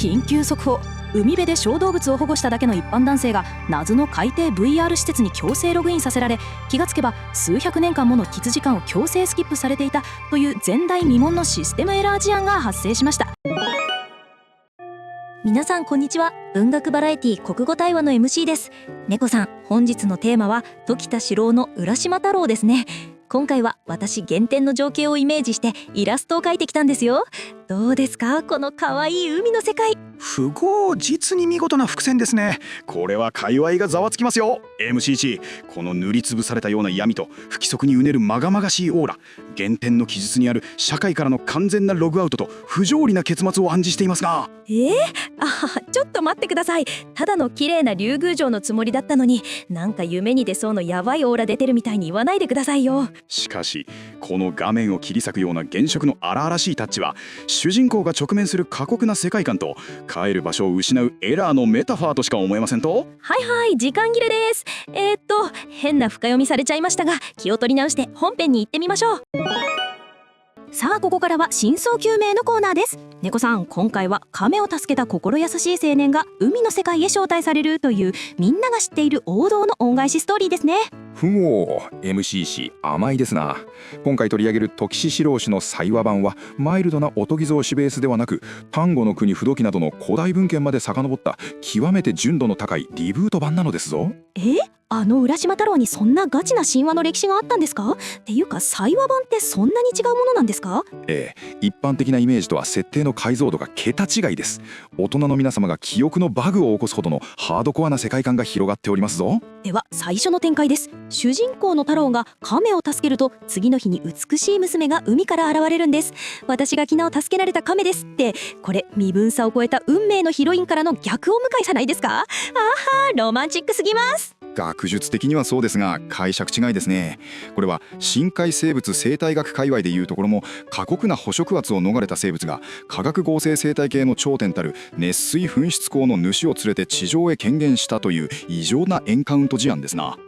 緊急速報。海辺で小動物を保護しただけの一般男性が謎の海底 VR 施設に強制ログインさせられ、気がつけば数百年間ものキズ時間を強制スキップされていたという前代未聞のシステムエラー事案が発生しました。皆さんこんにちは。文学バラエティ国語対話の MC です。猫さん、本日のテーマは時田四郎の浦島太郎ですね。今回は私原点の情景をイメージしてイラストを描いてきたんですよ。どうですか、この可愛い海の世界。符号、実に見事な伏線ですね。これは界隈がざわつきますよ。 MCC、 この塗りつぶされたような闇と不規則にうねるまがまがしいオーラ、原点の記述にある社会からの完全なログアウトと不条理な結末を暗示していますが、ちょっと待ってください。ただの綺麗な竜宮城のつもりだったのに、なんか夢に出そうのヤバいオーラ出てるみたいに言わないでくださいよ。しかしこの画面を切り裂くような原色の荒々しいタッチは、主人公が直面する過酷な世界観と帰る場所を失うエラーのメタファーとしか思えませんと。はい、時間切れです。変な深読みされちゃいましたが、気を取り直して本編に行ってみましょう。さあ、ここからは真相究明のコーナーです。猫さん、今回は亀を助けた心優しい青年が海の世界へ招待されるというみんなが知っている王道の恩返しストーリーですね。MCC 甘いですな。今回取り上げる時志四郎氏の才話版はマイルドなおとぎ草子ベースではなく、丹後の国不動記などの古代文献まで遡った極めて純度の高いリブート版なのですぞ。浦島太郎にそんなガチな神話の歴史があったんですか？っていうか、才話版ってそんなに違うものなんですか？一般的なイメージとは設定の解像度が桁違いです。大人の皆様が記憶のバグを起こすほどのハードコアな世界観が広がっておりますぞ。では最初の展開です。主人公の太郎が亀を助けると、次の日に美しい娘が海から現れるんです。私が昨日助けられた亀ですって、これ身分差を超えた運命のヒロインからの逆お迎えじゃないですか？ロマンチックすぎます。学術的にはそうですが解釈違いですね。これは深海生物生態学界隈でいうところも、過酷な捕食圧を逃れた生物が化学合成生態系の頂点たる熱水噴出口の主を連れて地上へ権限したという異常なエンカウント事案ですな。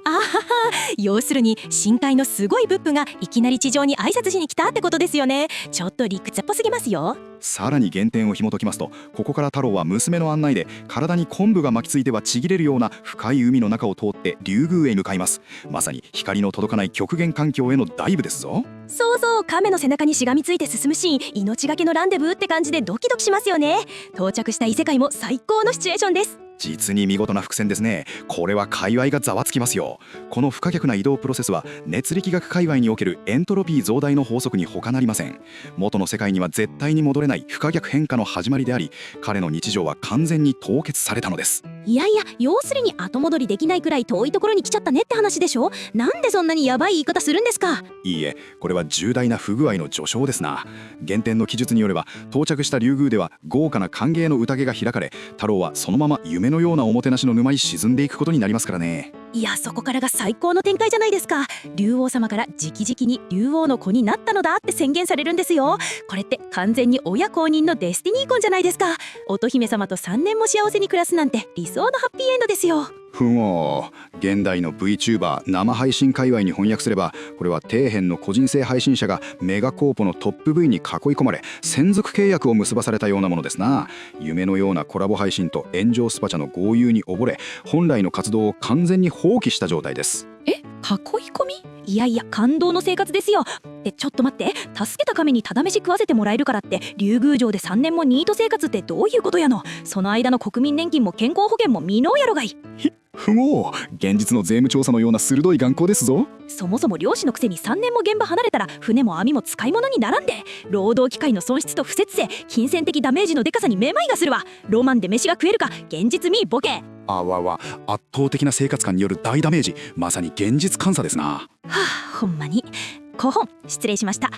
要するに深海のすごいブップがいきなり地上に挨拶しに来たってことですよね。ちょっと理屈っぽすぎますよ。さらに原点を紐解きますと、ここから太郎は娘の案内で体に昆布が巻きついてはちぎれるような深い海の中を通って竜宮へ向かいます。まさに光の届かない極限環境へのダイブですぞ。そう、亀の背中にしがみついて進むシーン、命がけのランデブーって感じでドキドキしますよね。到着した異世界も最高のシチュエーションです。実に見事な伏線ですね。これは界隈がざわつきますよ。この不可逆な移動プロセスは熱力学界隈におけるエントロピー増大の法則に他なりません。元の世界には絶対に戻れない不可逆変化の始まりであり、彼の日常は完全に凍結されたのです。要するに後戻りできないくらい遠いところに来ちゃったねって話でしょ。なんでそんなにヤバい言い方するんですか？いいえ、これは重大な不具合の序章ですな。原点の記述によれば、到着した竜宮では豪華な歓迎の宴が開かれ、太郎はそのまま夢のようなおもてなしの沼に沈んでいくことになりますからね。そこからが最高の展開じゃないですか。竜王様から直々に竜王の子になったのだって宣言されるんですよ。これって完全に親公認のデスティニー婚じゃないですか。乙姫様と3年も幸せに暮らすなんて理想のハッピーエンドですよ。現代の VTuber 生配信界隈に翻訳すれば、これは底辺の個人性配信者がメガコーポのトップ V に囲い込まれ専属契約を結ばされたようなものですな。夢のようなコラボ配信と炎上スパチャの豪遊に溺れ、本来の活動を完全に放棄した状態です。囲い込み？感動の生活ですよ。ちょっと待って、助けた亀にただ飯食わせてもらえるからって竜宮城で3年もニート生活ってどういうことやの。その間の国民年金も健康保険も未納やろがい。現実の税務調査のような鋭い眼光ですぞ。そもそも漁師のくせに3年も現場離れたら船も網も使い物にならんで、労働機会の損失と不節制、金銭的ダメージのでかさにめまいがするわ。ロマンで飯が食えるか、現実見ボケ。圧倒的な生活感による大ダメージ、まさに現実監査ですな。ほんまに5本失礼しました。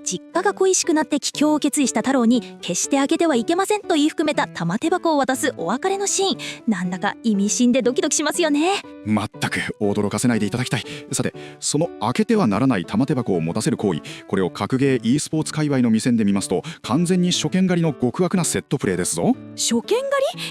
実家が恋しくなって帰郷を決意した太郎に決して開けてはいけませんと言い含めた玉手箱を渡すお別れのシーン、なんだか意味深でドキドキしますよね。全く驚かせないでいただきたい。さて、その開けてはならない玉手箱を持たせる行為、これを格ゲー e スポーツ界隈の目線で見ますと、完全に初見狩りの極悪なセットプレーですぞ。初見狩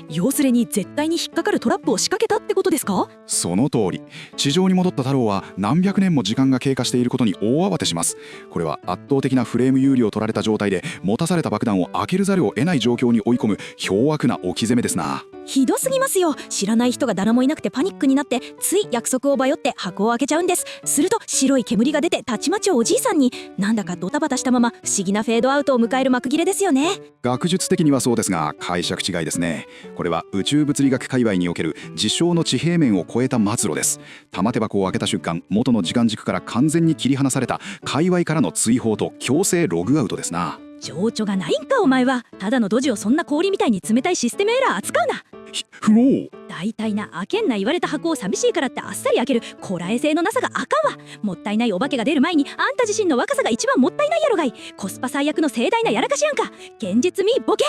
り？要するに絶対に引っかかるトラップを仕掛けたってことですか？その通り。地上に戻った太郎は何百年も時間が経過していることことに大慌てします。これは圧倒的なフレーム有利を取られた状態で持たされた爆弾を開けるざるを得ない状況に追い込む凶悪な置き攻めですな。ひどすぎますよ。知らない人が誰もいなくてパニックになってつい約束をばよって箱を開けちゃうんです。すると白い煙が出てたちまちおじいさんになんだかドタバタしたまま不思議なフェードアウトを迎える幕切れですよね。学術的にはそうですが解釈違いですね。これは宇宙物理学界隈における事象の地平面を超えた末路です。玉手箱を開けた瞬間元の時間軸から完全に切り離された界隈からの追放と強制ログアウトですな。情緒がないんかお前は。ただのドジをそんな氷みたいに冷たいシステムエラー扱うな。不老大体な開けんな言われた箱を寂しいからってあっさり開けるこらえ性のなさがあかんわ。もったいないお化けが出る前にあんた自身の若さが一番もったいないやろがい。コスパ最悪の盛大なやらかしやんか。現実味ボケ。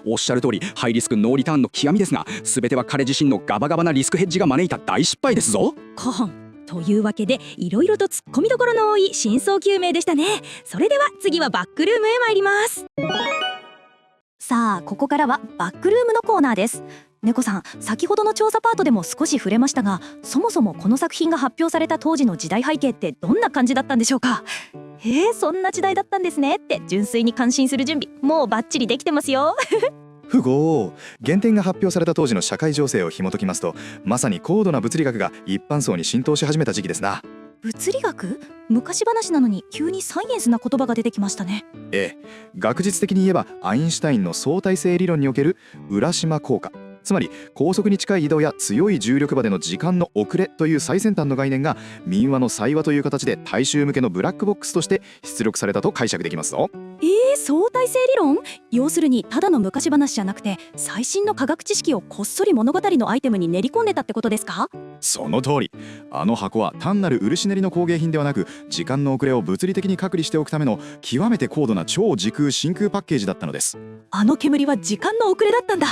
おっしゃる通りハイリスクノーリターンの極みですが、全ては彼自身のガバガバなリスクヘッジが招いた大失敗ですぞ。コホンというわけでいろいろと突っ込みどころの多い真相究明でしたね。それでは次はバックルームへ参ります。さあここからはバックルームのコーナーです。猫さん、先ほどの調査パートでも少し触れましたが、そもそもこの作品が発表された当時の時代背景ってどんな感じだったんでしょうか。そんな時代だったんですねって純粋に感心する準備もうバッチリできてますよ。不合原点が発表された当時の社会情勢を紐解きますと、まさに高度な物理学が一般層に浸透し始めた時期ですな。物理学？昔話なのに急にサイエンスな言葉が出てきましたね。学術的に言えばアインシュタインの相対性理論における浦島効果、つまり高速に近い移動や強い重力場での時間の遅れという最先端の概念が民話の祭話という形で大衆向けのブラックボックスとして出力されたと解釈できますぞ。相対性理論？要するにただの昔話じゃなくて最新の科学知識をこっそり物語のアイテムに練り込んでたってことですか？その通り。あの箱は単なる漆練りの工芸品ではなく、時間の遅れを物理的に隔離しておくための極めて高度な超時空真空パッケージだったのです。あの煙は時間の遅れだったんだ。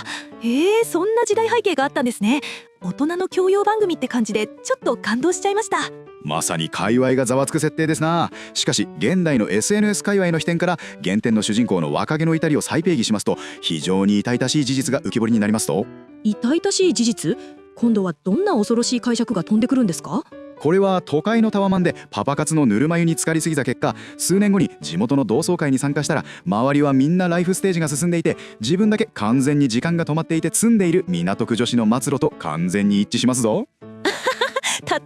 そんな時代背景があったんですね。大人の教養番組って感じでちょっと感動しちゃいました。まさに界隈がざわつく設定ですな。しかし現代の SNS 界隈の視点から原点の主人公の若気の至りを再定義しますと、非常に痛々しい事実が浮き彫りになりますと。痛々しい事実？今度はどんな恐ろしい解釈が飛んでくるんですか？これは都会のタワマンでパパ活のぬるま湯に浸かりすぎた結果、数年後に地元の同窓会に参加したら周りはみんなライフステージが進んでいて、自分だけ完全に時間が止まっていて積んでいる港区女子の末路と完全に一致しますぞ。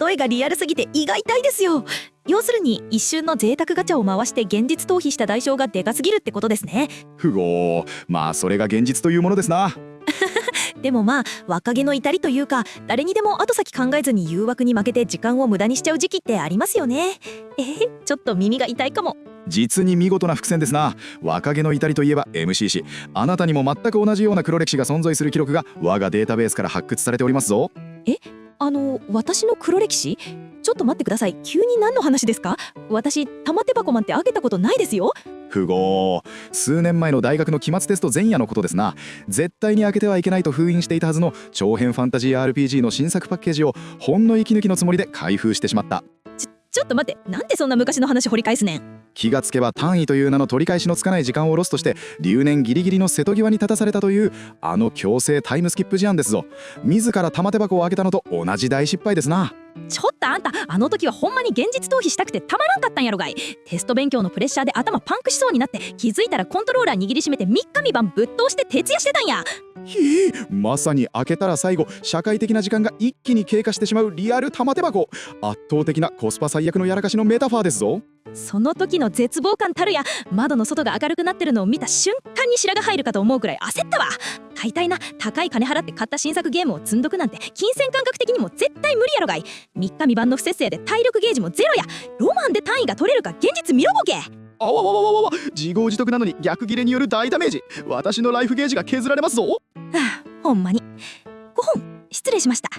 例えがリアルすぎて胃が痛いですよ。要するに一瞬の贅沢ガチャを回して現実逃避した代償がでかすぎるってことですね。不合、まあそれが現実というものですな。でもまあ若気の至りというか、誰にでも後先考えずに誘惑に負けて時間を無駄にしちゃう時期ってありますよね。ちょっと耳が痛いかも。実に見事な伏線ですな。若気の至りといえば MCC、 あなたにも全く同じような黒歴史が存在する記録が我がデータベースから発掘されておりますぞ。私の黒歴史？ちょっと待ってください。急に何の話ですか？私玉手箱なんて開けたことないですよ。不合、数年前の大学の期末テスト前夜のことですな。絶対に開けてはいけないと封印していたはずの長編ファンタジー RPG の新作パッケージをほんの息抜きのつもりで開封してしまった。ちょっと待って、なんでそんな昔の話掘り返すねん。気がつけば単位という名の取り返しのつかない時間をロストして留年ギリギリの瀬戸際に立たされたというあの強制タイムスキップ事案ですぞ。自ら玉手箱を開けたのと同じ大失敗ですな。ちょっとあんた、あの時はほんまに現実逃避したくてたまらんかったんやろがい。テスト勉強のプレッシャーで頭パンクしそうになって気づいたらコントローラー握りしめて3日3晩ぶっ通して徹夜してたんや。まさに開けたら最後社会的な時間が一気に経過してしまうリアル玉手箱。圧倒的なコスパ最悪のやらかしのメタファーですぞ。その時の絶望感たるや、窓の外が明るくなってるのを見た瞬間に白が入るかと思うくらい焦ったわ。買いたいな、高い金払って買った新作ゲームを積んどくなんて金銭感覚的にも絶対無理やろがい。3日3晩の不節制で体力ゲージもゼロや。ロマンで単位が取れるか現実見ろボケ。あわわわわわ、自業自得なのに逆切れによる大ダメージ。私のライフゲージが削られますぞ。ほんまに5本失礼しました。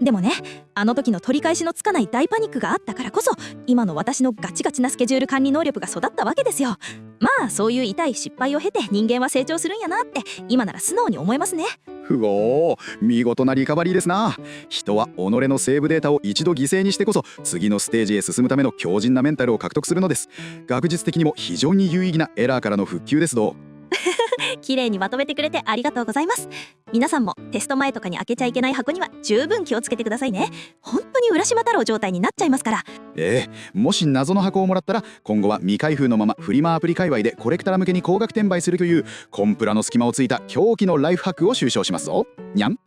でもね、あの時の取り返しのつかない大パニックがあったからこそ今の私のガチガチなスケジュール管理能力が育ったわけですよ。まあそういう痛い失敗を経て人間は成長するんやなって今なら素直に思えますね。不合、見事なリカバリーですな。人は己のセーブデータを一度犠牲にしてこそ次のステージへ進むための強靭なメンタルを獲得するのです。学術的にも非常に有意義なエラーからの復旧ですぞ。綺麗にまとめてくれてありがとうございます。皆さんもテスト前とかに開けちゃいけない箱には十分気をつけてくださいね。本当に浦島太郎状態になっちゃいますから。もし謎の箱をもらったら今後は未開封のままフリマアプリ界隈でコレクター向けに高額転売するというコンプラの隙間をついた狂気のライフハックを収集しますぞ。にゃん。